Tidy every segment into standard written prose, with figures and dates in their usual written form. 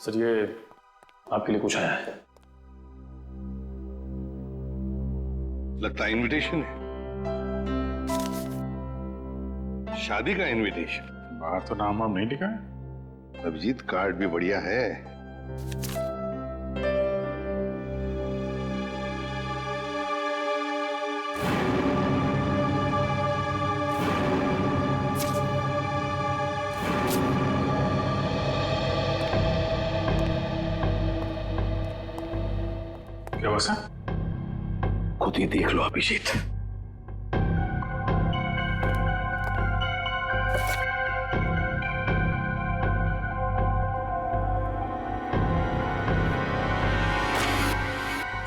Sir ये आपके लिए कुछ आया है। लगता है इनविटेशन है, शादी का इनविटेशन। बाहर तो नाम वाम नहीं लिखा है। अभिजीत कार्ड भी बढ़िया है। क्या बसा? खुद ही देख लो अभिजीत।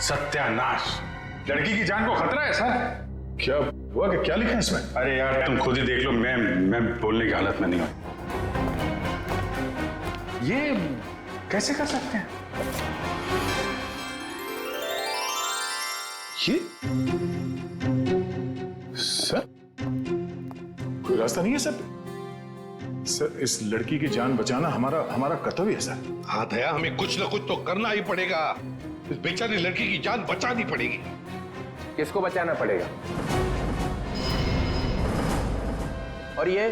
सत्यानाश, लड़की की जान को खतरा है सर। क्या हुआ कि क्या लिखा है इसमें? अरे यार तुम खुद ही देख लो, मैं बोलने की हालत में नहीं हूं। ये कैसे कर सकते हैं? ये सर कोई रास्ता नहीं है सर। सर इस लड़की की जान बचाना हमारा कर्तव्य है सर। हाँ दया, हमें कुछ ना कुछ तो करना ही पड़ेगा। इस बेचारी लड़की की जान बचानी पड़ेगी। किसको बचाना पड़ेगा? और ये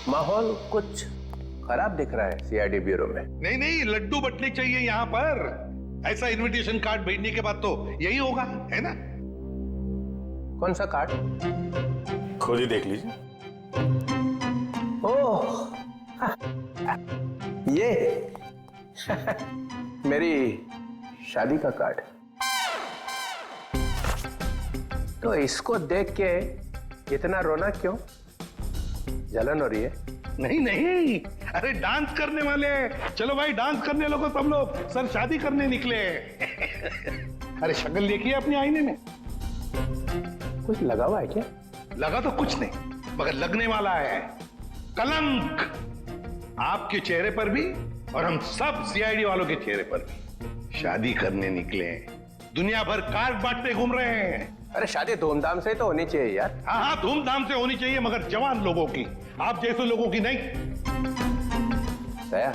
माहौल कुछ खराब दिख रहा है सीआईडी ब्यूरो में। नहीं नहीं, लड्डू बटने चाहिए यहाँ पर। ऐसा इनविटेशन कार्ड भेजने के बाद तो यही होगा, है ना? कौन सा कार्ड? खुद ही देख लीजिए। ओह ये मेरी शादी का कार्ड। तो इसको देख के इतना रोना क्यों? जलन हो रही है? नहीं नहीं, अरे डांस करने वाले। चलो भाई डांस करने लगो सब लोग। सर शादी करने निकले। अरे शक्ल देखिए अपने आईने में। कुछ लगा हुआ है क्या? लगा तो कुछ नहीं, मगर लगने वाला है कलंक आपके चेहरे पर भी और हम सब सीआईडी वालों के चेहरे पर भी। शादी करने निकले हैं, दुनिया भर कार्ड बांटते घूम रहे हैं। अरे शादी धूमधाम से तो होनी चाहिए यार। हाँ हाँ, धूमधाम से होनी चाहिए, मगर जवान लोगों की, आप जैसे लोगों की नहीं। दया,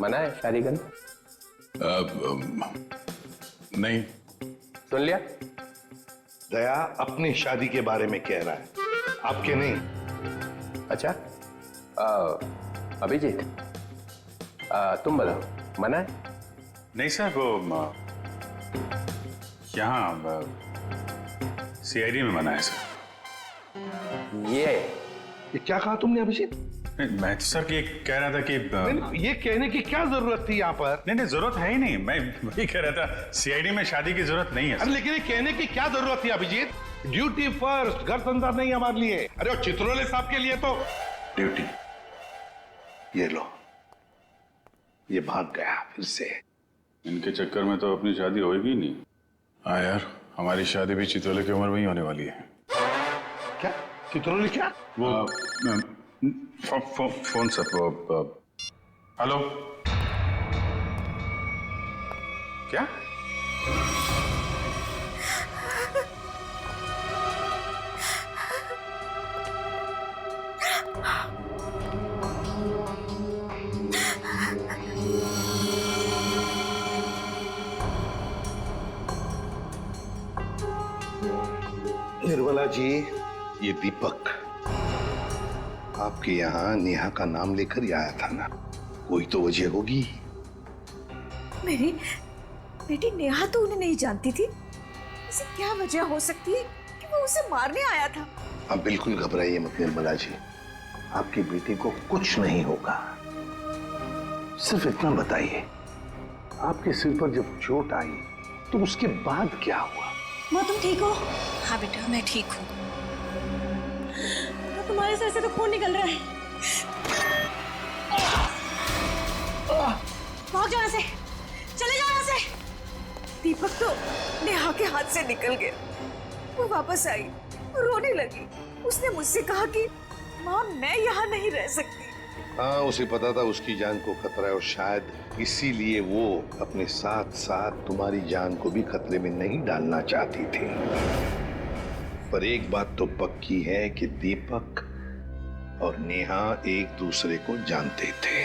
मना है शादी करना? नहीं। सुन लिया? दया अपनी शादी के बारे में कह रहा है, आपके नहीं। अच्छा अभिजीत, तुम बताओ, मना है? नहीं सर, वो यहाँ सीआईडी में मना है सर। ये क्या कहा तुमने अभिजीत? मैं तो सर ये कह रहा था कि ये कहने की क्या जरूरत थी यहाँ पर? नहीं जरूरत है ही नहीं। मैं वही कह रहा था, सीआईडी में शादी की जरूरत नहीं है। अरे लेकिन ये कहने की क्या जरूरत थी अभिजीत? ड्यूटी फर्स्ट, घर संसार नहीं हमारे लिए। अरे और चित्रोले साहब के लिए तो ड्यूटी। ये लो, ये भाग गया फिर से। इनके चक्कर में तो अपनी शादी होगी नहीं। हाँ यार, हमारी शादी भी चित्रोले की उम्र में ही होने वाली है। क्या चित्रोले? क्या वो फोन सर, वो हेलो, क्या? निर्मला जी, ये दीपक आपके यहाँ नेहा का नाम लेकर ही आया था ना? कोई तो वजह होगी। मेरी बेटी नेहा तो उन्हें नहीं जानती थी। इसे क्या वजह हो सकती है कि वो उसे मारने आया था? आप बिल्कुल घबराइए मत निर्मला जी, आपकी बेटी को कुछ नहीं होगा। सिर्फ इतना बताइए, आपके सिर पर जब चोट आई तो उसके बाद क्या हुआ? माँ तुम ठीक हो? हाँ बेटा मैं ठीक हूँ। तुम्हारे सर से तो खून निकल रहा है। भाग जाओ यहाँ से, चले जाओ यहाँ से। दीपक तो नेहा के हाथ से निकल गया। वो वापस आई, रोने लगी। उसने मुझसे कहा कि माँ मैं यहाँ नहीं रह सकती। हाँ, उसे पता था उसकी जान को खतरा है और शायद इसीलिए वो अपने साथ साथ तुम्हारी जान को भी खतरे में नहीं डालना चाहती थी। पर एक बात तो पक्की है कि दीपक और नेहा एक दूसरे को जानते थे।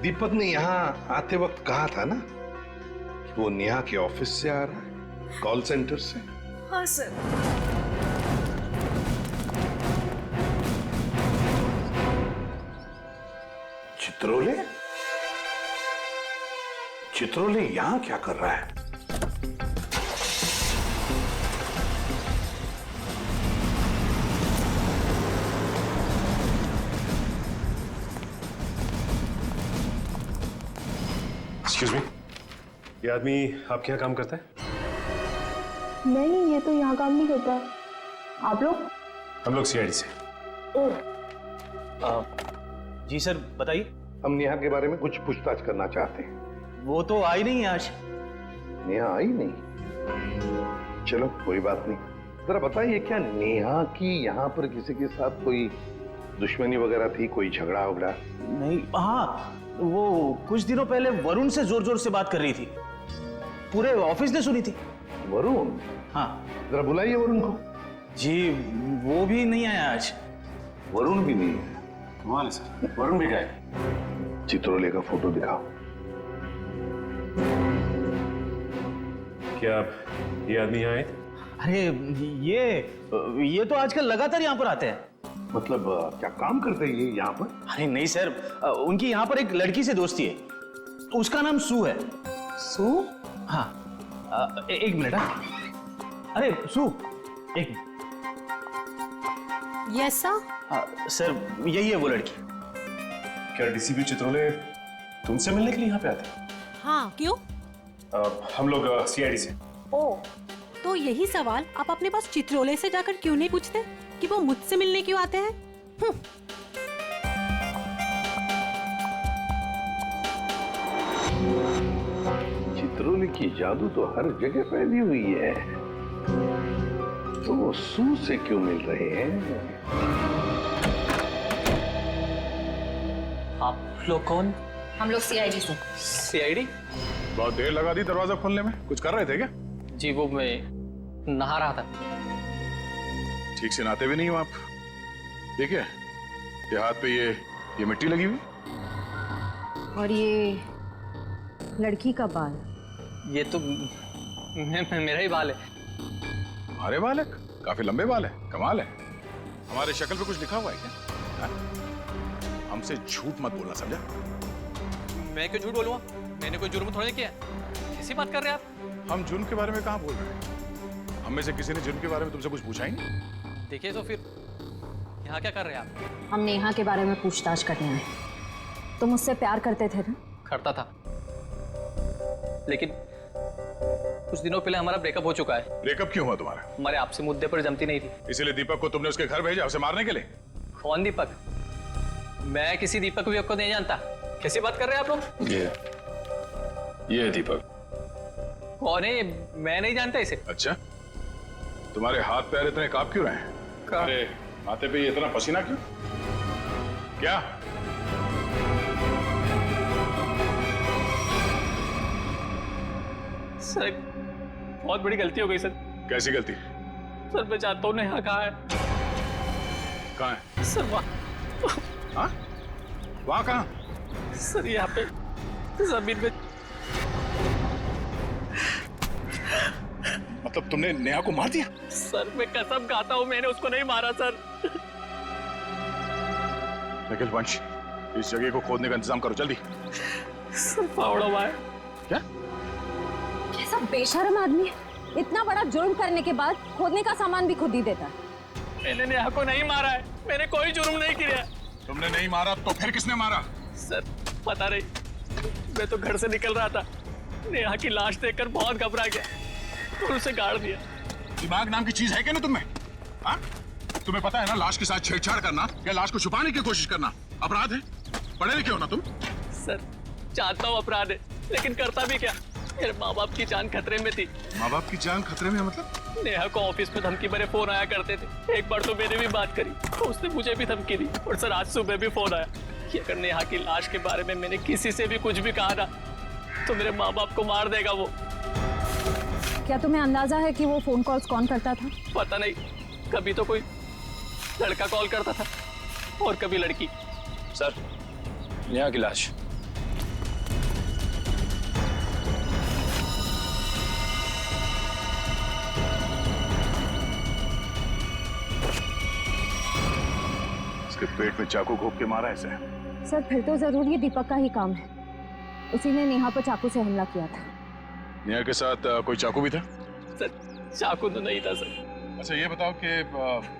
दीपक ने यहां आते वक्त कहा था ना कि वो नेहा के ऑफिस से आ रहा है, कॉल सेंटर से। हाँ सर। चित्रोले? चित्रोले यहां क्या कर रहा है? एक्सक्यूज मी, ये आदमी आपके यहाँ काम करता है? नहीं, ये तो यहाँ काम नहीं करता। आप लोग? हम लोग सीआईडी से। जी सर, बताइए। हम नेहा के बारे में कुछ पूछताछ करना चाहते हैं। वो तो आई नहीं है आज। नेहा आई नहीं? चलो कोई बात नहीं। जरा बताइए, क्या नेहा की यहाँ पर किसी के साथ कोई दुश्मनी वगैरह थी, कोई झगड़ा वगड़ा? नहीं, हाँ, वो कुछ दिनों पहले वरुण से जोर जोर से बात कर रही थी, पूरे ऑफिस ने सुनी थी। वरुण? हाँ। जरा बुलाइए वरुण को। जी, वो भी नहीं आया आज। वरुण भी नहीं है? कमाल है सर, वरुण भी गायब। चित्रोले का फोटो दिखाओ। क्या ये आदमी यहाँ आए थे? अरे ये तो आजकल लगातार यहाँ पर आते हैं। मतलब क्या काम करते हैं ये यहाँ पर? अरे नहीं सर, उनकी यहाँ पर एक लड़की से दोस्ती है, उसका नाम सू है। सू? हाँ, एक मिनट। अरे सू, एक मिनट। Yes sir. सर, यही है वो लड़की। क्या डीसीपी चित्रोले तुमसे मिलने के लिए यहाँ पे आते हैं? हाँ, क्यों? हम लोग सीआईडी से। ओ, तो यही सवाल आप अपने पास चित्रोले से जाकर क्यों नहीं पूछते कि वो मुझसे मिलने क्यों आते हैं? चित्रोले की जादू तो हर जगह फैली हुई है, तो वो सू से क्यों मिल रहे हैं? आप लोग कौन? हम लोग सीआईडी से। सीआईडी? बहुत देर लगा दी दरवाजा खोलने में, कुछ कर रहे थे क्या? जी, वो मैं नहा रहा था। ठीक से नहाते भी नहीं हो आप। देखिए, ये हाथ पे ये मिट्टी लगी हुई। और ये लड़की का बाल? ये तो मेरा ही बाल है। हमारे बाल है? काफी लंबे बाल है, कमाल है। हमारे शक्ल पे कुछ लिखा हुआ है क्या? हमसे झूठ मत बोलना, समझा? मैं क्यों झूठ बोलूंगा? मैंने कोई जुर्म थोड़ी किया। कैसी बात कर रहे हैं आप? हम जुर्म के बारे में कहाँ बोल रहे हैं? हम में से किसी ने जुर्म के बारे में तुमसे कुछ पूछा ही नहीं। देखिए तो फिर यहाँ क्या कर रहे हैं आप? हम नेहा के बारे में पूछताछ करने आए। तुम मुझसे प्यार करते थे ना? करता था, लेकिन कुछ दिनों पहले हमारा ब्रेकअप हो चुका है। ब्रेकअप क्यों हुआ तुम्हारा? हमारे आपसे मुद्दे पर जमती नहीं थी। इसीलिए दीपक को तुमने उसके घर भेजा, उसे मारने के लिए? कौन दीपक? मैं किसी दीपक को नहीं जानता। कैसी बात कर रहे हैं आप लोग? ये है दीपक। कौन है? मैं नहीं जानता इसे। अच्छा, तुम्हारे हाथ पैर इतने कांप क्यों रहे हैं? अरे माथे पे ये इतना पसीना क्यों? क्या? सर, बहुत बड़ी गलती हो गई सर। कैसी गलती? सर, मैं चाहता हूँ नेहा कहाँ है? कहाँ है? सर वहाँ। हाँ? वहाँ कहाँ? सर, यहाँ पे जमीन में। मतलब तुमने नेहा को मार दिया? सर, मैं कसम खाता हूँ, मैंने उसको नहीं मारा सर। निखिल वंश, इस जगह को खोदने का इंतजाम करो जल्दी। सर, फावड़ा हुआ है। क्या? कैसा बेशर्म आदमी है, इतना बड़ा जुर्म करने के बाद खोदने का सामान भी खुद ही देता है। मैंने नेहा को नहीं मारा है, मैंने कोई जुर्म नहीं किया। तुमने नहीं मारा तो फिर किसने मारा? सर, पता नहीं, मैं तो घर से निकल रहा था, नेहा की लाश देखकर बहुत घबरा गया और उसे गाड़ दिया। दिमाग नाम की चीज है क्या ना तुम्हें? हाँ? तुम्हें पता है ना, लाश के साथ छेड़छाड़ करना या लाश को छुपाने की कोशिश करना अपराध है। पढ़े लिखे हो ना तुम? सर, जानता हूँ अपराध है, लेकिन करता भी क्या? मेरे माँ बाप की जान खतरे में थी। माँ बाप की जान खतरे में मतलब? नेहा को ऑफिस में धमकी भरे फोन आया करते थे। एक बार तो मैंने भी बात करी तो उसने मुझे भी धमकी दी। और सर, आज सुबह भी फोन आया कि अगर नेहा की लाश के बारे में मैंने किसी से भी कुछ भी कहा ना तो मेरे माँ बाप को मार देगा वो। क्या तुम्हें अंदाजा है कि वो फोन कॉल्स कौन करता था? पता नहीं, कभी तो कोई लड़का कॉल करता था और कभी लड़की। सर, नेहा की लाश। इसके पेट में चाकू घोंप के मारा इसे। सर फिर तो जरूर ये दीपक का ही काम है। उसी ने नेहा पर चाकू से हमला किया था। नेहा के साथ कोई चाकू भी था? सर चाकू तो नहीं था सर। अच्छा ये बताओ कि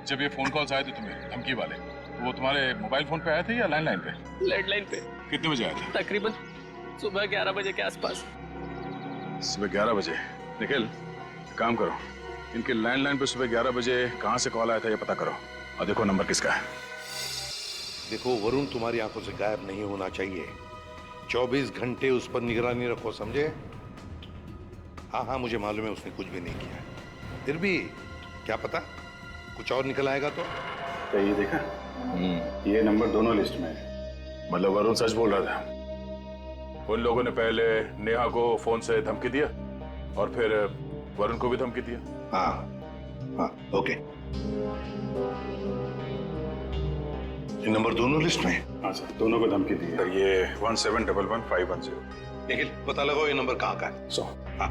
जब ये फोन कॉल्स आए थे तुम्हें धमकी वाले, वो तुम्हारे मोबाइल फोन पे आए थे या लैंडलाइन पे? लैंडलाइन पे। कितने बजे आए थे? तकरीबन सुबह 11 बजे के आसपास। सुबह 11 बजे। निखिल, काम करो, इनके लैंडलाइन पे सुबह 11 बजे कहाँ से कॉल आया था ये पता करो और देखो नंबर किसका है। देखो, वरुण तुम्हारी आंखों से गायब नहीं होना चाहिए। 24 घंटे उस पर निगरानी रखो, समझे? हाँ हाँ, मुझे मालूम है उसने कुछ भी नहीं किया, फिर भी क्या पता कुछ और निकल आएगा तो। ये देखा, ये नंबर दोनों लिस्ट में है। मतलब वरुण सच बोल रहा था। उन लोगों ने पहले नेहा को फोन से धमकी दिया और फिर वरुण को भी धमकी दिया। हाँ हाँ, ओके। ये नंबर दोनों लिस्ट में? हाँ सर, दोनों को धमकी दी है। ये 17111510। निखिल, पता लगाओ ये नंबर कहाँ का है। हाँ।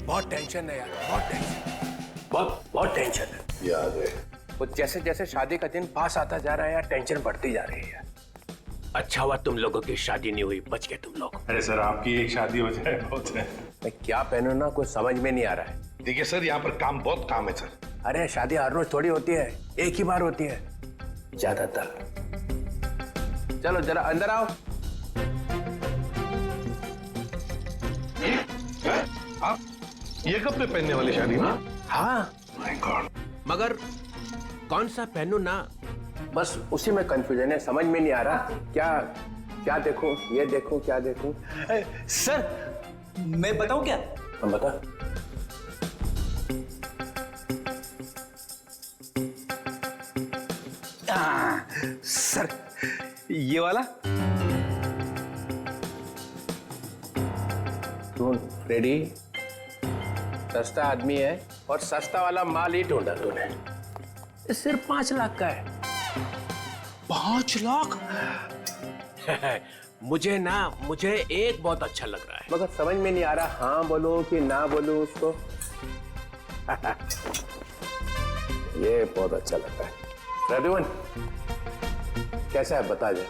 बहुत टेंशन है यार, बहुत टेंशन, बहुत टेंशन है। याद है, वो जैसे जैसे शादी का दिन पास आता जा रहा है यार, टेंशन बढ़ती जा रही है। अच्छा हुआ तुम लोगों की शादी नहीं हुई, बच गए तुम लोग। अरे सर, आपकी एक शादी हो जाए बहुत है। मैं क्या पहनूं ना, कुछ समझ में नहीं आ रहा है। देखिए सर, यहाँ पर बहुत काम है सर। अरे शादी हर रोज थोड़ी होती है, एक ही बार होती है ज्यादातर। चलो जरा अंदर आओ। आप ये कपड़े पहनने वाली शादी में? हाँ, माय गॉड। मगर कौन सा पहनूं ना, बस उसी में कंफ्यूजन है, समझ में नहीं आ रहा क्या देखूं, ये देखूं, क्या देखूं। सर मैं बताऊं क्या? हम बता। सर ये वाला। रेडी? सस्ता आदमी है और सस्ता वाला माल ही ढूंढा तूने। ये सिर्फ 5 लाख का है। 5 लाख? मुझे एक बहुत अच्छा लग रहा है, मगर समझ में नहीं आ रहा हाँ बोलो कि ना बोलो उसको। ये बहुत अच्छा लगता है। रघुवन, कैसा है बता दे।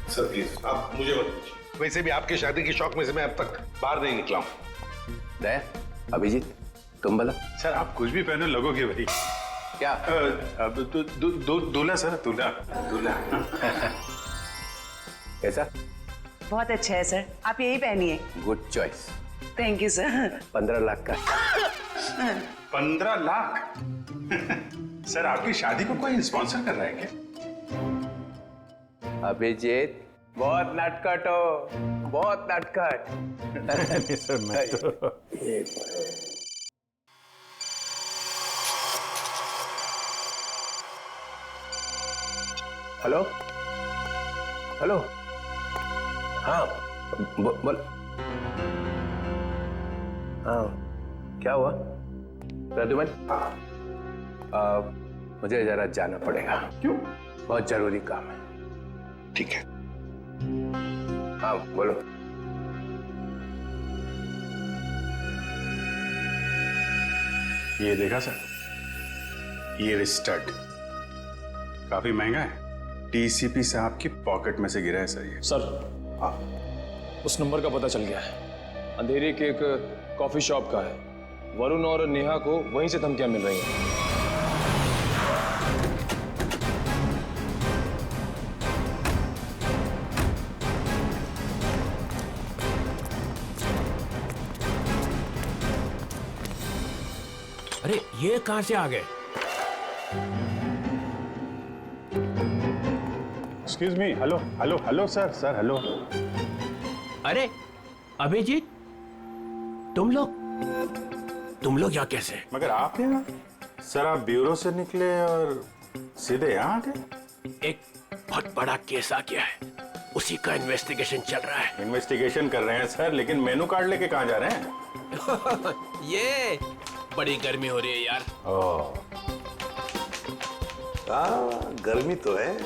सर प्लीज आप मुझे मत पूछिए, वैसे भी आपकी शादी की शौक में से मैं अब तक बाहर नहीं निकला हूँ। दया, अभिजीत तुम बोला। सर आप कुछ भी पहने लगोगे भाई। क्या? दूल्हा सर, दूल्हा। कैसा? बहुत अच्छा है सर, आप यही पहनिए। Good choice. Thank you sir. 15 lakh का। 15 लाख? सर आपकी शादी को कोई स्पॉन्सर कर रहा है क्या? अभिजीत बहुत नटखट हो, बहुत नटखट। नहीं सर, मैं तो हेलो हेलो, हाँ बोल। हाँ क्या हुआ प्रद्युमन? मुझे जरा जाना पड़ेगा। क्यों? बहुत जरूरी काम है। ठीक है। हाँ बोलो। ये देखा सर, ये स्टड काफी महंगा है। टीसीपी साहब की पॉकेट में से गिरा है सर ये। सर उस नंबर का पता चल गया है। अंधेरी के एक कॉफी शॉप का है। वरुण और नेहा को वहीं से धमकियां मिल रही हैं। अरे ये कहां से आ गए? Excuse me, hello hello hello sir, sir hello. अरे अभिजीत, तुम लोग यहाँ कैसे? मगर आप यहाँ? सर आप ब्यूरो से निकले और सीधे यहाँ आ गए? एक बहुत बड़ा केस आ गया है, उसी का इन्वेस्टिगेशन चल रहा है। इन्वेस्टिगेशन कर रहे हैं सर, लेकिन मेनू कार्ड लेके कहाँ जा रहे हैं? ये बड़ी गर्मी हो रही है यार। ओह, हाँ, गर्मी तो है,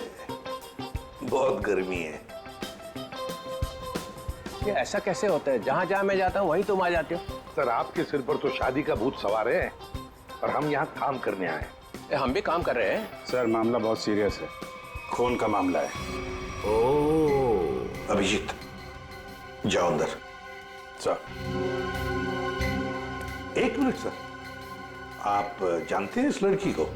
बहुत गर्मी है। ये ऐसा कैसे होता है? जहाँ जहाँ मैं जाता हूँ वहीं तुम आ जाते हो। सर, आपके सिर पर तो शादी का भूत सवार है और हम यहाँ काम करने आए। हम भी काम कर रहे हैं। सर मामला बहुत सीरियस है, खून का मामला है। ओह, अभिजीत, जाओ अंदर। सर, 1 मिनट सर, आप जानते हैं इस लड़की को?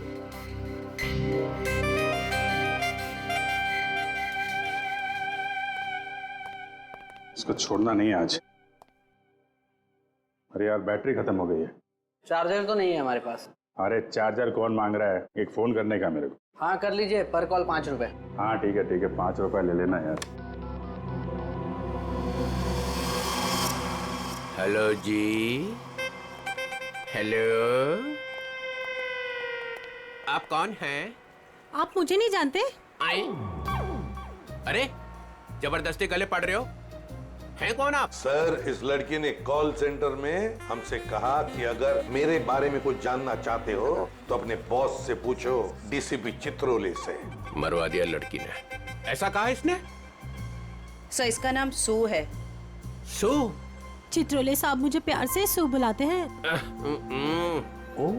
इसको छोड़ना नहीं आज। अरे यार, बैटरी खत्म हो गई है। चार्जर तो नहीं है हमारे पास। अरे चार्जर कौन मांग रहा है? एक फोन करने का मेरे को। हाँ कर लीजिए, पर कॉल 5 रुपए। हाँ ठीक है 5 रुपए ले लेना यार। हेलो जी, हेलो, आप कौन हैं? आप मुझे नहीं जानते? आए? अरे जबरदस्ती गले पड़ रहे हो, हैं कौन आप? सर, इस लड़की ने कॉल सेंटर में हमसे कहा कि अगर मेरे बारे में कुछ जानना चाहते हो तो अपने बॉस से पूछो, डीसीपी चित्रोले से। मरवा दिया लड़की ने। ऐसा कहा इसने? सर, इसका नाम सू है। सू? चित्रोले साहब मुझे प्यार से सू बुलाते हैं। ओ,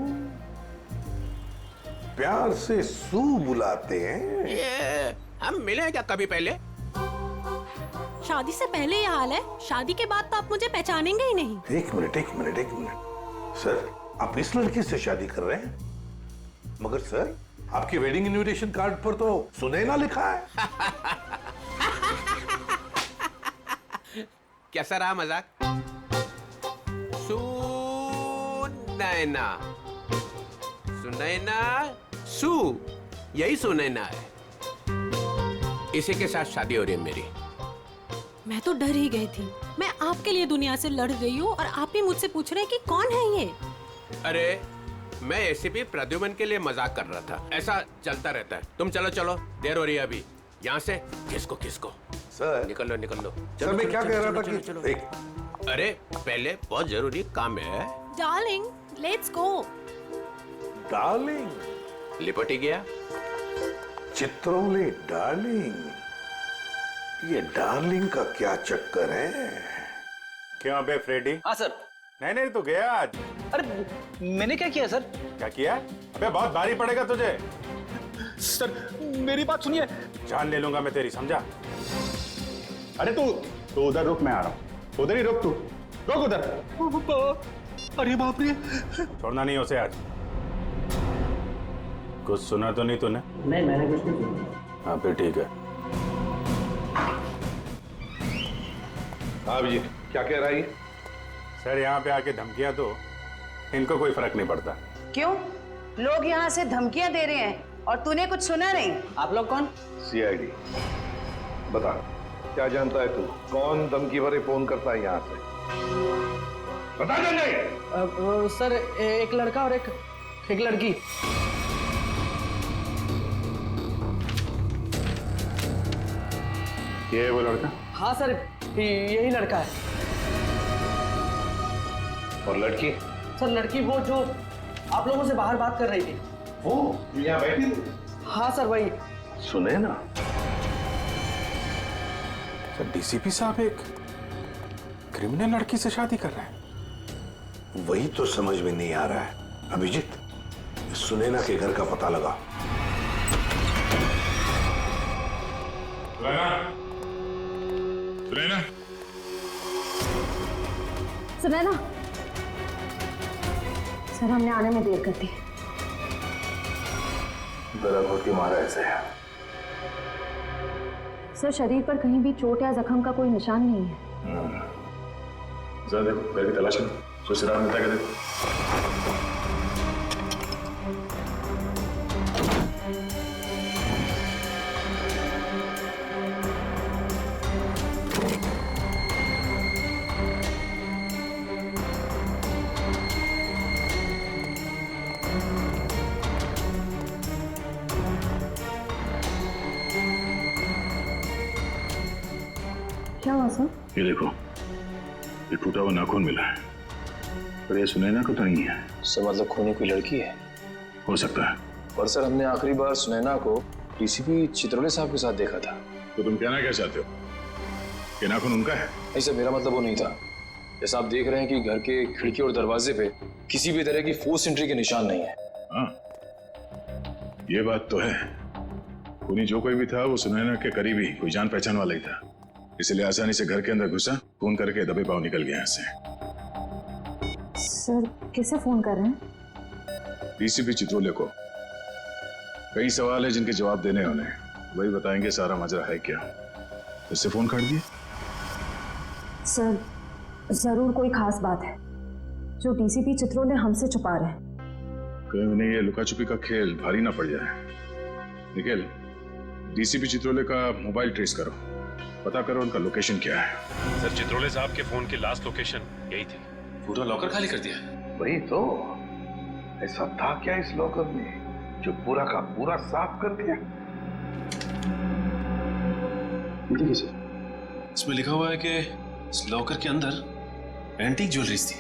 प्यार से सू बुलाते हैं? ये हम मिले हैं क्या कभी पहले? शादी से पहले ये हाल है, शादी के बाद तो आप मुझे पहचानेंगे ही नहीं। एक मिनट सर, आप इस लड़की से शादी कर रहे हैं? मगर सर, आपकी वेडिंग इनविटेशन कार्ड पर तो सुनैना लिखा है। कैसा रहा मजाक? सुनैना, सुनैना, सू, यही सुनैना है। इसी के साथ शादी हो रही है मेरी। मैं तो डर ही गई थी। मैं आपके लिए दुनिया से लड़ रही हूँ और आप ही मुझसे पूछ रहे हैं कि कौन है ये? अरे मैं एसीपी प्रद्युमन के लिए मजाक कर रहा था। ऐसा चलता रहता है। तुम चलो चलो, देर हो रही है अभी। यहाँ से किसको सर, निकल लो। सर, मैं क्या कह रहा था कि चलो। एक अरे पहले बहुत जरूरी काम है। Darling, let's go. डार्लिंग? लिपट ही गया। चित्रोले डार्लिंग? ये डार्लिंग का क्या चक्कर है? क्यों अबे फ्रेडी? हाँ सर। नहीं तो गया आज। अरे मैंने क्या किया सर? क्या किया? अबे बहुत भारी पड़ेगा तुझे। सर मेरी बात सुनिए। जान ले लूंगा मैं तेरी, समझा? अरे तू उधर रुक, मैं आ रहा हूँ। उधर ही रुक, तू रुक उधर। अरे बाप रे। छोड़ना नहीं उसे आज। कुछ सुना तो नहीं तूने? नहीं, मैंने कुछ नहीं सुना। हाँ फिर ठीक है। हाँ जी, क्या कह रहा है? सर यहाँ पे आके धमकियां तो इनको कोई फर्क नहीं पड़ता। क्यों? लोग यहाँ से धमकियां दे रहे हैं और तूने कुछ सुना नहीं? आप लोग कौन? सीआईडी। बता, क्या जानता है तू? कौन धमकी भरे फोन करता है यहाँ से? बता जल्दी। सर, एक लड़का और एक लड़की। ये है वो लड़का? हाँ सर, यही लड़का है। और लड़की? सर लड़की वो जो आप लोगों से बाहर बात कर रही थी। वो यहाँ बैठी थी? हाँ सर, वही। सुने ना? सर डीसीपी साहब एक क्रिमिनल लड़की से शादी कर रहे हैं। वही तो समझ में नहीं आ रहा है। अभिजीत, सुनैना के घर का पता लगा। सुनैना, सर हमने आने में देर कर दी। गला घोट के मारा ऐसे है। सर शरीर पर कहीं भी चोट या जख्म का कोई निशान नहीं है। जरा देखो, घर की तलाश करो। ससुराल में देखो। क्या हुआ सर? ये देखो, ये टूटा हुआ नाखून मिला है, पर ये सुनैना को तो नहीं है। सर मतलब खूनी कोई लड़की है? हो सकता है। और सर हमने आखिरी बार सुनैना को डीसीपी चित्रोले साहब के साथ देखा था। तो तुम कहना क्या चाहते हो कि नाखून उनका है? नहीं सर, मेरा मतलब वो नहीं था। जैसा आप देख रहे हैं कि घर के खिड़की और दरवाजे पे किसी भी तरह की फोर्स एंट्री के निशान नहीं है। हाँ, ये बात तो है। खूनी जो कोई भी था वो सुनैना के करीबी कोई जान पहचान वाला ही था, इसलिए आसानी से घर के अंदर घुसा, फोन करके दबे पांव निकल गया यहाँ से। सर किसे फोन कर रहे हैं? डीसीपी चित्रोले को। कई सवाल है जिनके जवाब देने होने, वही बताएंगे सारा मजरा है क्या। उससे फोन काट दिए? सर जरूर कोई खास बात है जो डीसीपी चित्रोले हमसे छुपा रहे हैं। कहीं उन्हें ये लुका छुपी का खेल भारी ना पड़ जाए। निखिल, डीसीपी चित्रोले का मोबाइल ट्रेस करो, पता करो उनका लोकेशन क्या है। सर, चित्रोले साहब के फोन की लास्ट लोकेशन यही थी। पूरा लॉकर खाली कर दिया? वही तो, ऐसा था क्या इस लॉकर में जो पूरा का पूरा साफ कर दिया? देखिए सर, इसमें लिखा हुआ है कि इस लॉकर के अंदर एंटीक ज्वेलरीज थी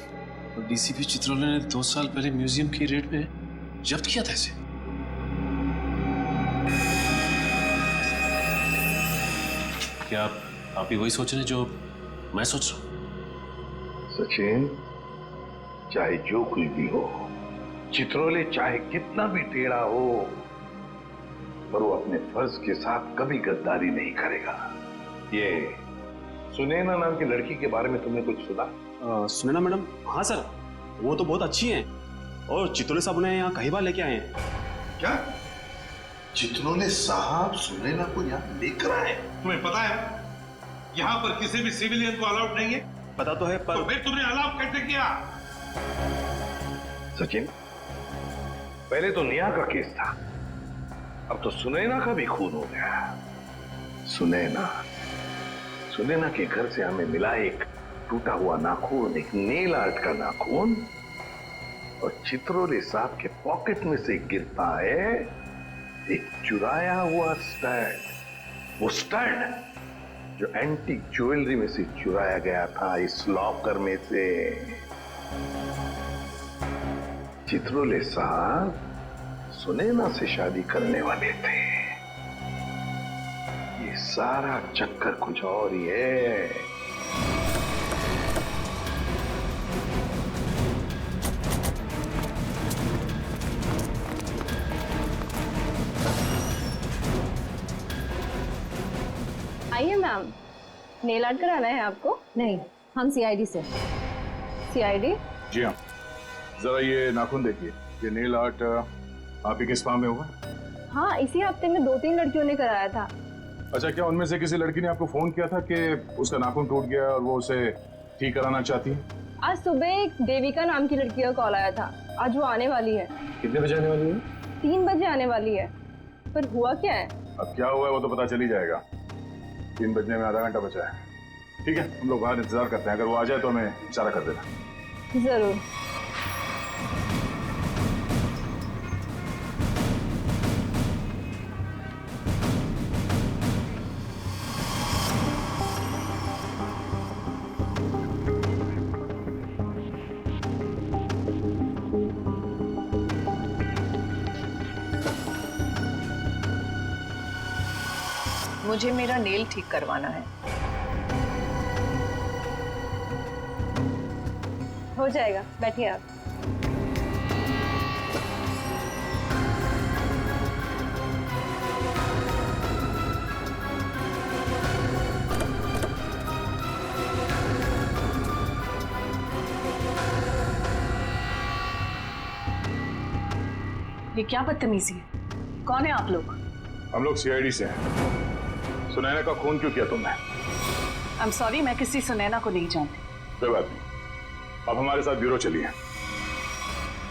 और डीसीपी चित्रोले ने 2 साल पहले म्यूजियम की रेट में जब्त किया था इसे। क्या आप भी वही सोच रहे हैं जो मैं सोच रहा हूं? सचिन, चाहे जो कुछ भी हो, चित्रोले चाहे कितना भी टेढ़ा हो, पर वो अपने फर्ज के साथ कभी गद्दारी नहीं करेगा। ये सुनैना नाम की लड़की के बारे में तुमने कुछ सुना? सुनैना मैडम? हाँ सर, वो तो बहुत अच्छी हैं और चित्रोले साहब उन्हें यहाँ कई बार लेके आए हैं। क्या चित्रोले साहब सुनैना को यहाँ लेकर आए? तुम्हें पता है यहाँ पर किसी भी सिविलियन को अलाउड नहीं है? पता तो है, पर तो फिर तुमने अलाउ कैसे किया? सचिन, पहले तो नेहा का केस था, अब तो सुनैना का भी खून हो गया। सुनैना के घर से हमें मिला एक टूटा हुआ नाखून, एक नेल आर्ट का नाखून, और चित्रोले साहब के पॉकेट में से गिरता है एक चुराया हुआ स्टड। वो स्टड जो एंटीक ज्वेलरी में से चुराया गया था इस लॉकर में से। चित्रोले साहब सुनैना से शादी करने वाले थे। ये सारा चक्कर कुछ और ही है। आइए मैम, नेल आर्ट कराना है आपको? नहीं, हम सीआईडी से। सीआईडी? जी हाँ, जरा ये नाखून देखिए, ये नेल आर्ट आप ही के स्पा में होगा? हाँ, इसी हफ्ते में 2-3 लड़कियों ने कराया था। अच्छा, क्या उनमें से किसी लड़की ने आपको फोन किया था कि उसका नाखून टूट गया और वो उसे ठीक कराना चाहती है? आज सुबह एक देविका नाम की लड़की का कॉल आया था। आज वो आने वाली है। कितने बजे आने वाली है? 3 बजे आने वाली है। पर हुआ क्या है? अब क्या हुआ है वो तो पता चल ही जाएगा। 3 बजने में आधा घंटा बचा है। ठीक है, हम लोग बाहर इंतजार करते हैं, अगर वो आ जाए तो हमें इशारा कर देना। जरूर। मुझे मेरा नेल ठीक करवाना है। हो जाएगा, बैठिए आप। ये क्या बदतमीजी है? कौन है आप लोग? हम लोग सीआईडी से हैं। सुनैना का खून क्यों किया तुमने? आई एम सॉरी, मैं किसी सुनैना को नहीं जानती। कोई बात नहीं, अब हमारे साथ ब्यूरो चलिए।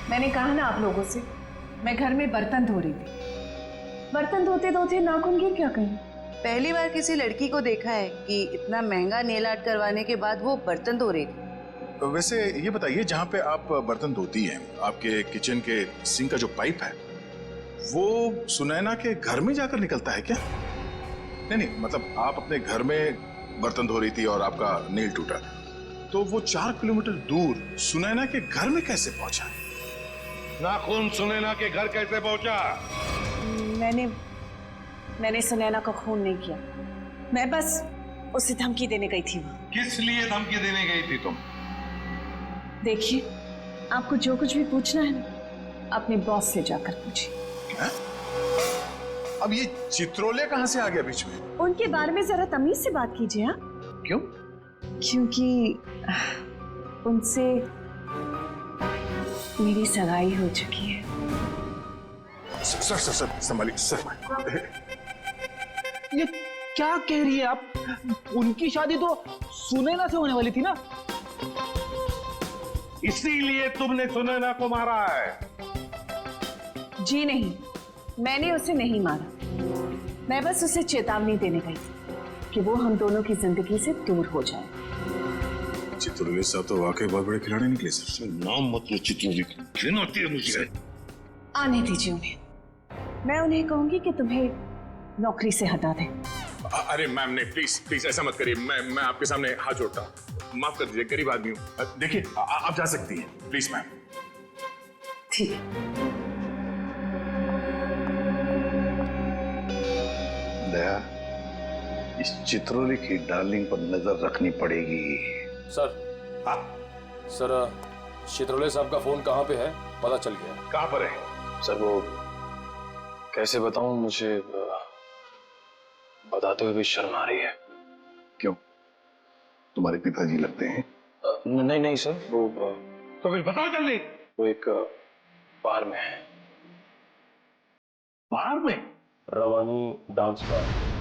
मैंने कहा ना आप लोगों से, मैं घर में बर्तन धो रही थी। बर्तन धोते धोते नाखून गिर क्या कहीं? पहली बार किसी लड़की को देखा है कि इतना महंगा नेल आर्ट करवाने के बाद वो बर्तन धो रही थी। वैसे ये बताइए, जहाँ पे आप बर्तन धोती हैं, आपके किचन के सिंक का जो पाइप है वो सुनैना के घर में जाकर निकलता है क्या? नहीं, मतलब आप अपने घर में बर्तन धो रही थी और आपका नेल टूटा, तो वो 4 किलोमीटर दूर सुनैना के घर में कैसे पहुंचा? नाखून सुनैना के घर कैसे पहुंचा? मैंने सुनैना का खून नहीं किया। मैं बस उसे धमकी देने गई थी वहां। किस लिए धमकी देने गई थी तुम? देखिए, आपको जो कुछ भी पूछना है ना, अपने बॉस से जाकर पूछिए। अब ये चित्रोले कहां से आ गया बीच में? उनके बारे में जरा तमीज से बात कीजिए। हाँ, क्यों? क्योंकि उनसे मेरी सगाई हो चुकी है। सर संभालिए सर। ये क्या कह रही है आप? उनकी शादी तो सुनैना से होने वाली थी ना? इसीलिए तुमने सुनैना को मारा है? जी नहीं, मैंने उसे नहीं मारा। मैं बस उसे चेतावनी देने गई थी कि वो हम दोनों की जिंदगी से दूर हो जाए। चित्रोले साहब तो वाकई बहुत बड़े खिलाड़ी निकले सर। नाम मत लो चित्रोले, घिन आती है मुझे। आने दीजिए उन्हें। मैं उन्हें कहूंगी कि तुम्हें नौकरी से हटा दें। अरे मैम नहीं, प्लीज प्लीज ऐसा मत करिए। मैं आपके सामने हाथ जोड़ता हूँ, माफ कर दीजिए, गरीब आदमी हूँ। देखिए आप जा सकती हैं, प्लीज मैम। ठीक है। दया, इस चित्रोले की डार्लिंग पर नजर रखनी पड़ेगी। सर। हाँ सर, चित्रोले साहब का फोन कहाँ पे है पता चल गया। कहाँ पर है? सर वो कैसे बताऊं, मुझे बताते हुए भी शर्म आ रही है। क्यों? तुम्हारे पिताजी लगते हैं? नहीं नहीं सर, वो तो फिर बताओ जल्दी। वो एक बार में है। बाहर में? रवानी डांस बार।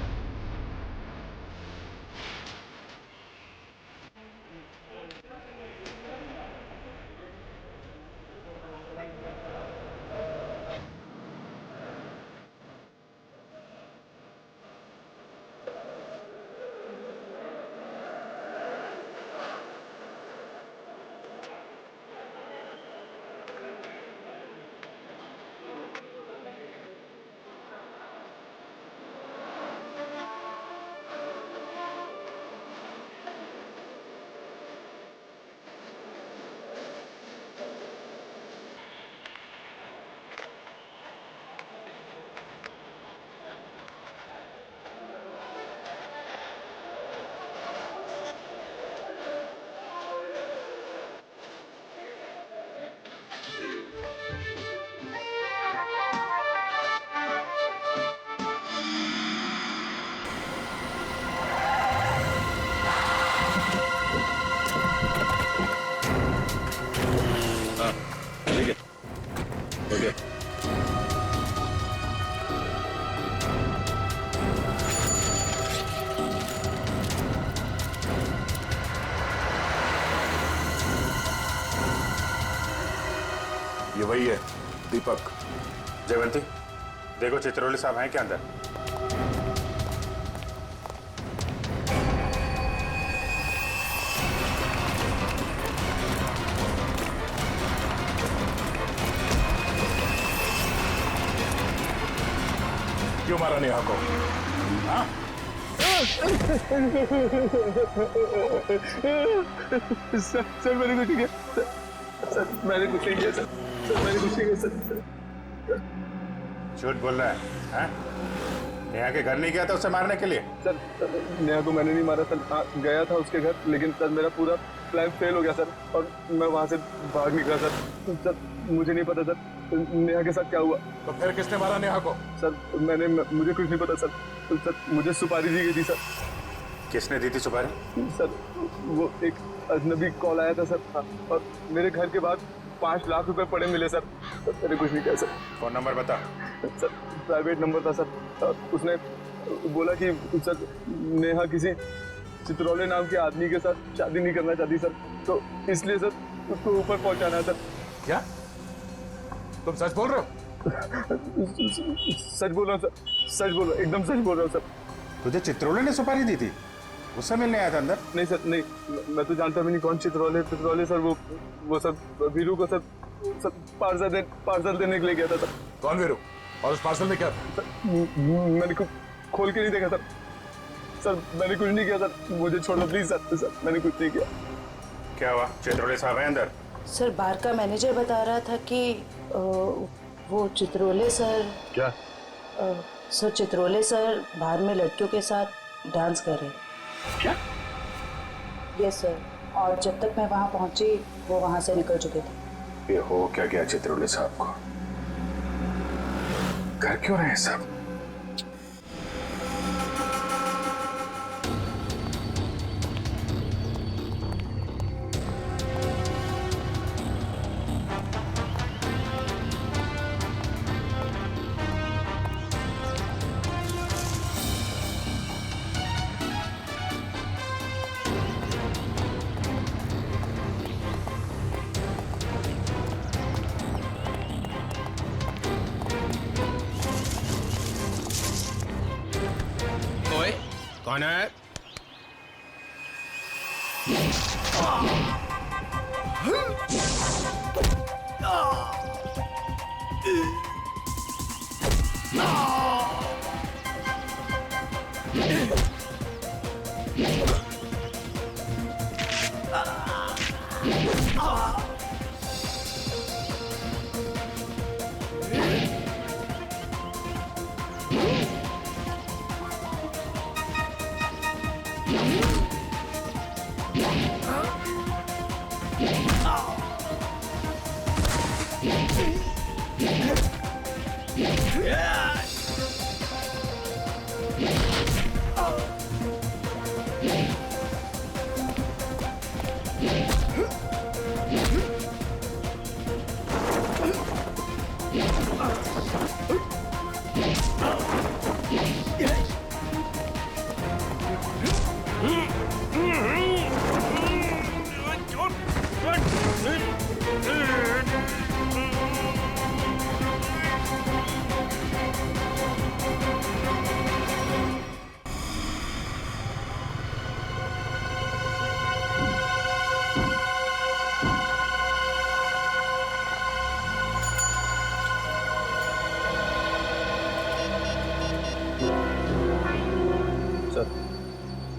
ये वही है दीपक। जयवंती, देखो चित्रोले साहब हैं क्या अंदर? क्यों मारा नेहा को? हाँ? सर मैंने कुछ नहीं किया। सर मैंने कुछ नहीं किया। सर मैंने कुछ नहीं किया। सर झूठ बोल रहा है? हाँ? नेहा के घर नहीं गया था उसे मारने के लिए? सर नेहा को मैंने नहीं मारा सर। गया था उसके घर, लेकिन सर मेरा पूरा प्लान फेल हो गया सर, और मैं वहां से भाग निकला सर। सर मुझे नहीं पता सर नेहा के साथ क्या हुआ। तो फिर किसने मारा नेहा को? सर मुझे कुछ नहीं पता सर। सर मुझे सुपारी दी गई थी सर। किसने दी थी सुपारी? सर वो एक अजनबी कॉल आया था सर, और मेरे घर के बाद 5 लाख रुपए पड़े मिले सर। मैंने कुछ नहीं किया सर। फोन नंबर बता। सर प्राइवेट नंबर था सर। उसने बोला कि सर नेहा किसी चित्रोले नाम के आदमी के साथ शादी नहीं करना चाहती सर, तो इसलिए सर उसको ऊपर पहुंचाना है सर। क्या तुम सच बोल रहे हो? सच बोल रहा हूँ सर, सच बोल रहा हूँ, एकदम सच बोल रहा हूँ सर। तुझे चित्रोले ने सुपारी दी थी? उससे मिलने आया था अंदर? नहीं सर, नहीं, मैं तो जानता भी नहीं कौन चित्रोले सर। वो सर वीरू को सर पार्सल देने के लिए गया था सर। कौन वीरू? और उस पार्सल में क्या था? मैंने कुछ खोल के नहीं देखा सर। सर मैंने कुछ नहीं किया सर, मुझे छोड़ दो प्लीज सर। सर मैंने कुछ नहीं किया। क्या हुआ? चित्रोले साहब हैं अंदर? सर बार का मैनेजर बता रहा था कि वो चित्रोले सर। क्या? सर चित्रोले सर बाहर में लड़कियों के साथ डांस कर रहे हैं। क्या? यस सर, और जब तक मैं वहाँ पहुंची वो वहाँ से निकल चुके थे। ये हो क्या गया चित्रोले साहब को? घर क्यों रहे सब? कौन है?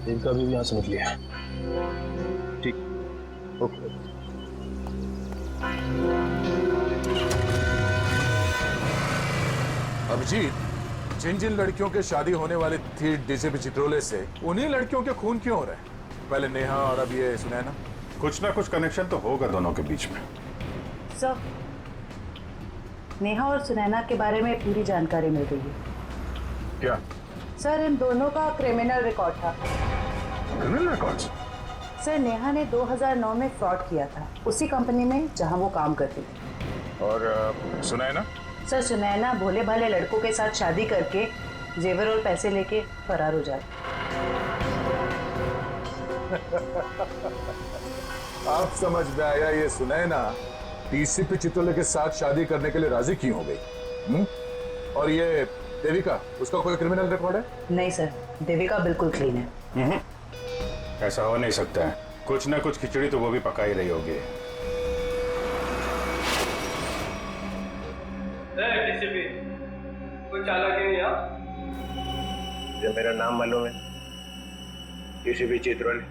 देविका भी यहाँ से निकली है। ठीक, ओके। अभिजीत, जिन जिन लड़कियों के शादी होने वाली थी डीसीपी चित्रोले से, उन्हीं लड़कियों के खून क्यों हो रहे हैं? पहले नेहा और अब ये सुनैना। कुछ ना कुछ कनेक्शन तो होगा दोनों के बीच में। सर, नेहा और सुनैना के बारे में पूरी जानकारी मिल गई है। क्या? सर, इन दोनों का क्रिमिनल रिकॉर्ड था। Criminal records? सर, नेहा ने 2009 में फ्रॉड किया था उसी कंपनी में जहां वो काम करती थी। और सुनैना? सर, सुनैना भोले भाले लड़कों के साथ शादी करके जेवर और पैसे लेके फरार हो जाती। आप समझ में आया ये सुनैना डीसीपी चित्रोले के साथ शादी करने के लिए राजी क्यों हो गई? और ये देविका, उसका कोई क्रिमिनल रिकॉर्ड है? नहीं सर, देविका बिल्कुल क्लीन है। ऐसा हो नहीं सकता है। कुछ ना कुछ खिचड़ी तो वो भी पका ही रही होगी। कोई चालाक है यहाँ? जो मेरा नाम मालूम है, डीसीपी चित्रोले।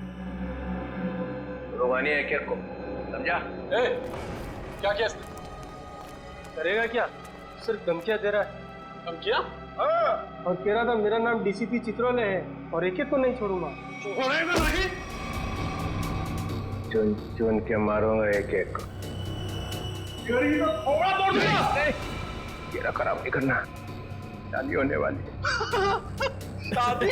रुवानी है क्या को? समझा? क्या किया? करेगा क्या? सिर्फ धमकियां दे रहा है। धमकियां? हाँ, और कह रहा था मेरा नाम डीसीपी चित्रोले है और एक एक को नहीं छोड़ूंगा। चुन चुन के मारूंगा एक एक। तेरा खराब नहीं करना, शादी होने वाली है। शादी?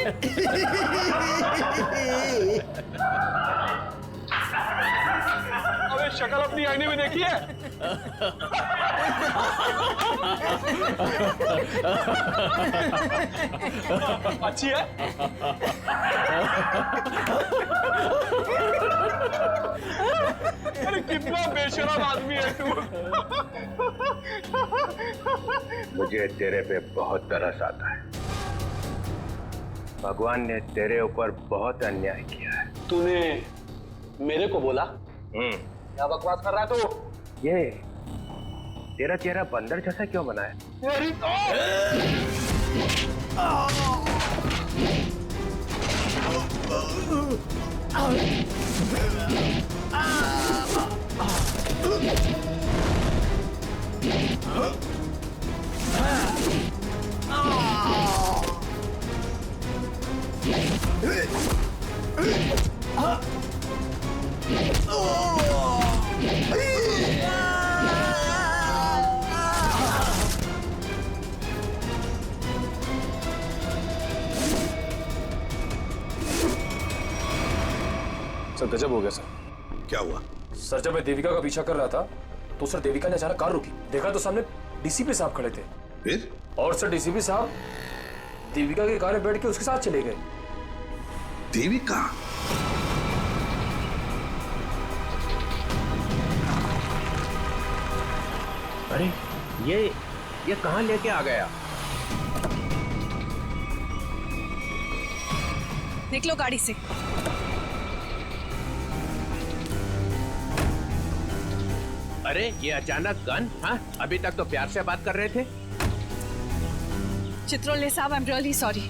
अबे शक्ल अपनी आईने में देखी है? अच्छी है? अरे कितना बेशरम आदमी है तू। मुझे तेरे पे बहुत तरस आता है। भगवान ने तेरे ऊपर बहुत अन्याय किया है। तूने मेरे को बोला? क्या बकवास कर रहा है तू? ये तेरा चेहरा बंदर जैसा क्यों बना है? तेरी तो सर गजब हो गया सर। क्या हुआ? सर जब मैं देविका का पीछा कर रहा था तो सर देविका ने अचानक कार रोकी, देखा तो सामने डीसीपी साहब खड़े थे। फिर? और सर डीसीपी साहब देविका की कार में बैठ के उसके साथ चले गए। देविका? अरे ये कहाँ लेके आ गया? निकलो गाड़ी से। अरे ये अचानक गन? हाँ, अभी तक तो प्यार से बात कर रहे थे। चित्रोले साहब, आई एम रियली सॉरी।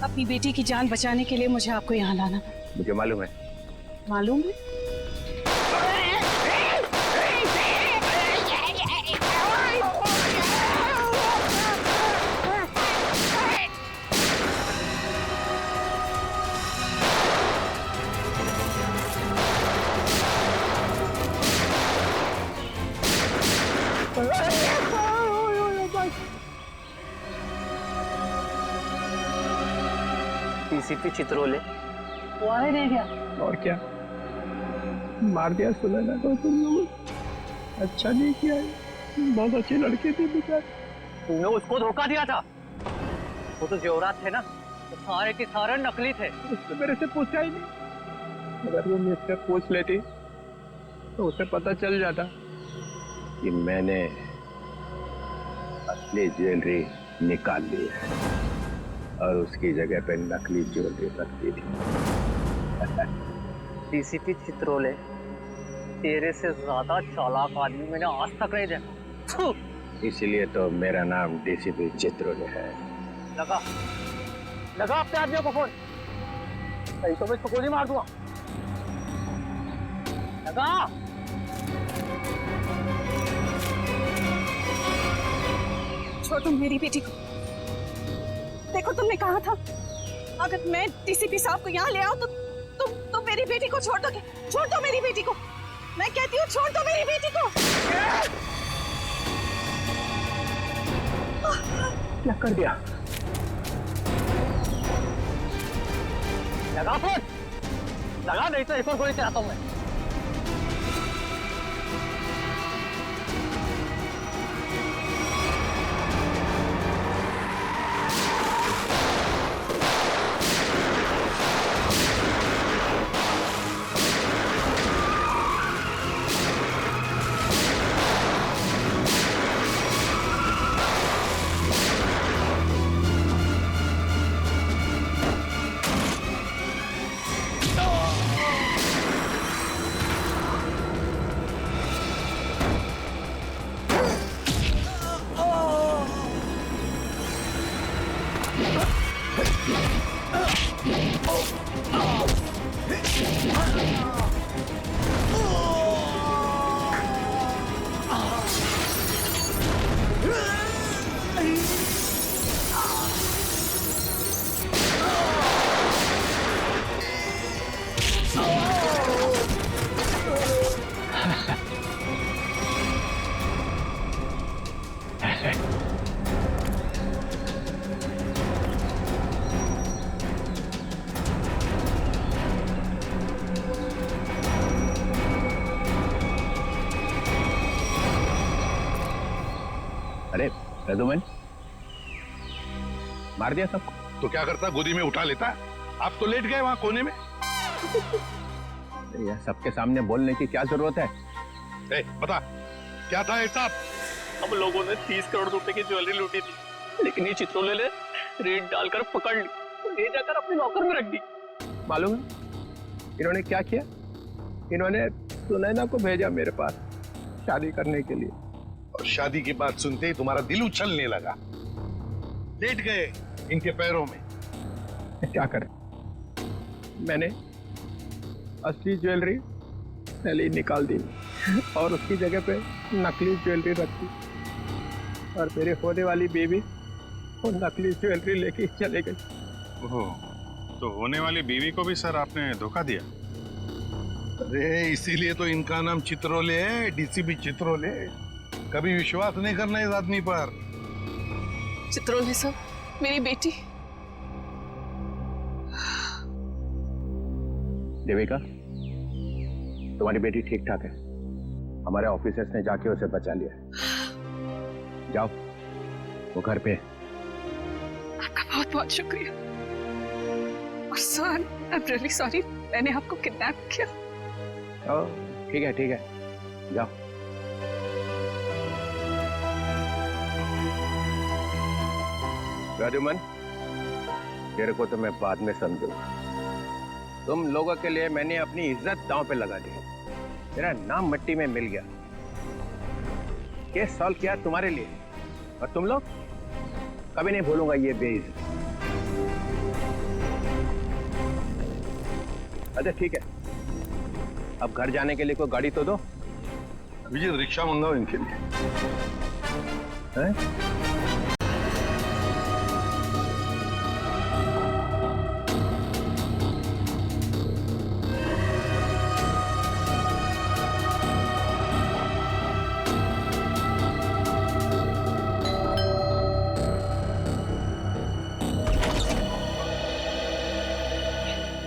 अपनी बेटी की जान बचाने के लिए मुझे आपको यहाँ लाना पड़ा। मुझे मालूम है। मालूम है? डीसीपी चित्रोले वो आए नहीं क्या? और क्या मार दिया सुनैना को तुम लोग? अच्छा नहीं किया, बहुत अच्छे लड़के थे बेचारे। तुमने उसको धोखा दिया था। वो तो जेवरात थे ना, तो सारे के सारे नकली थे। उसने मेरे से पूछा ही नहीं। अगर वो मुझसे पूछ लेती तो उसे पता चल जाता कि मैंने असली ज्वेलरी निकाल ली है और उसकी जगह पे नकली ज्वेलरी रख दी थी। डीसीपी चित्रोले, तेरे से ज्यादा चालाक आदमी मैंने आज तक नहीं देखा। इसलिए तो मेरा नाम डीसीपी चित्रोले है। लगा अपने आदमियों को फोन, नहीं तो मैं इसको गोली मार दूंगा। लगा। छोड़ तुम मेरी बेटी को। देखो तुमने कहा था अगर मैं डीसीपी साहब को यहाँ ले आऊं तो तुम मेरी बेटी को छोड़ दोगे। छोड़ दो मेरी बेटी को, मैं कहती हूँ छोड़ दो मेरी बेटी को। क्या कर दिया? लगा फोन, लगा, नहीं तो एक और गोली चलाता हूँ मैं। अरे रघुवन, मार दिया सबको? तो क्या करता, गोदी में उठा लेता? आप तो लेट गए वहां कोने में। यह सबके सामने बोलने की क्या जरूरत है? बता क्या था हिसाब? हम लोगों ने 30 करोड़ रुपए की ज्वेलरी लूटी थी, लेकिन ये चित्रोले ने रेड डालकर पकड़ ली, ले जाकर अपने लॉकर में रख दी। मालूम है इन्होंने क्या किया? इन्होंने सुनैना को भेजा मेरे पास शादी करने के लिए, और शादी की बात सुनते ही तुम्हारा दिल उछलने लगा, लेट गए इनके पैरों में। क्या करें, मैंने असली ज्वेलरी पहले ही निकाल दी और उसकी जगह पे नकली ज्वेलरी रख दी, और मेरे होने वाली बेबी वो नकली ज्वेलरी लेके चले गई। ओह, तो होने वाली बीवी को भी सर आपने धोखा दिया? अरे इसीलिए तो इनका नाम चित्रोले है, डीसीपी चित्रोले। कभी विश्वास नहीं करना इस आदमी पर। चित्रोले सर, मेरी बेटी। देविका, तुम्हारी बेटी ठीक ठाक है। हमारे ऑफिसर्स ने जाके उसे बचा लिया। जाओ, वो घर पे। आपका बहुत बहुत शुक्रिया। और sir, I am really sorry, मैंने आपको किडनैप किया। ठीक है, ठीक है, जाओ। राजूमन, तेरे को तो मैं बाद में समझूंगा। तुम लोगों के लिए मैंने अपनी इज्जत दांव पे लगा दी। तेरा नाम मिट्टी में मिल गया। केस सॉल्व किया तुम्हारे लिए, और तुम लोग? कभी नहीं भूलूंगा ये बेइज्जती। अच्छा ठीक है, अब घर जाने के लिए कोई गाड़ी तो दो। विजय, रिक्शा मंगाओ इनके लिए। हैं?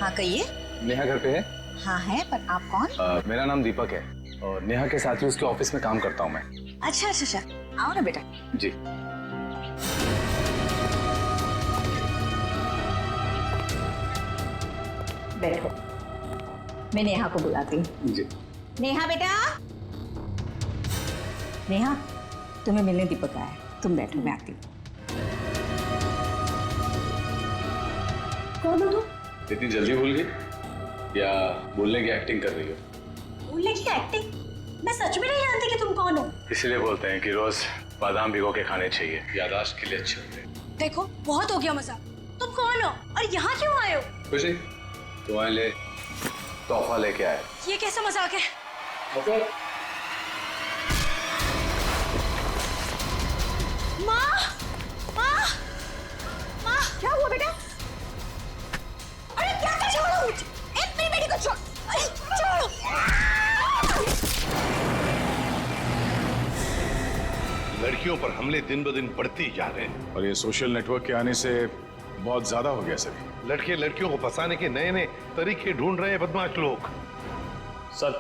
हाँ कहिए। नेहा घर पे है? हाँ है, पर आप कौन? मेरा नाम दीपक है और नेहा के साथ ही उसके ऑफिस में काम करता हूँ मैं। अच्छा अच्छा अच्छा, आओ ना बेटा। जी। बैठो, मैं नेहा को बुलाती हूँ। जी। नेहा बेटा। नेहा, तुम्हें मिलने दीपक आया है, तुम बैठो, मैं आती हूँ। कौन हो तुम? इतनी जल्दी भूल गई या बोलने की एक्टिंग कर रही हो? बोलने की एक्टिंग? मैं सच में नहीं जानती कि तुम कौन हो। इसीलिए बोलते हैं कि रोज बादाम भिगो के खाने चाहिए, याददाश्त के लिए अच्छे होते हैं। देखो, बहुत हो गया मजाक। तुम कौन हो और यहाँ क्यों आए हो? खुशी, तुम्हारे लिए तोहफा लेके आया। ये कैसा मजाक है? माँ, माँ, माँ, क्या हुआ बेटा? अरे क्या कर, छोड़ो मुझे, मेरी बेटी को छोड़, अरे छोड़ो। लड़कियों पर हमले दिन ब दिन बढ़ते ही जा रहे हैं। और ये सोशल नेटवर्क के आने से बहुत ज्यादा हो गया सर। लड़के लड़कियों को फंसाने के नए नए तरीके ढूंढ रहे हैं बदमाश लोग। सर,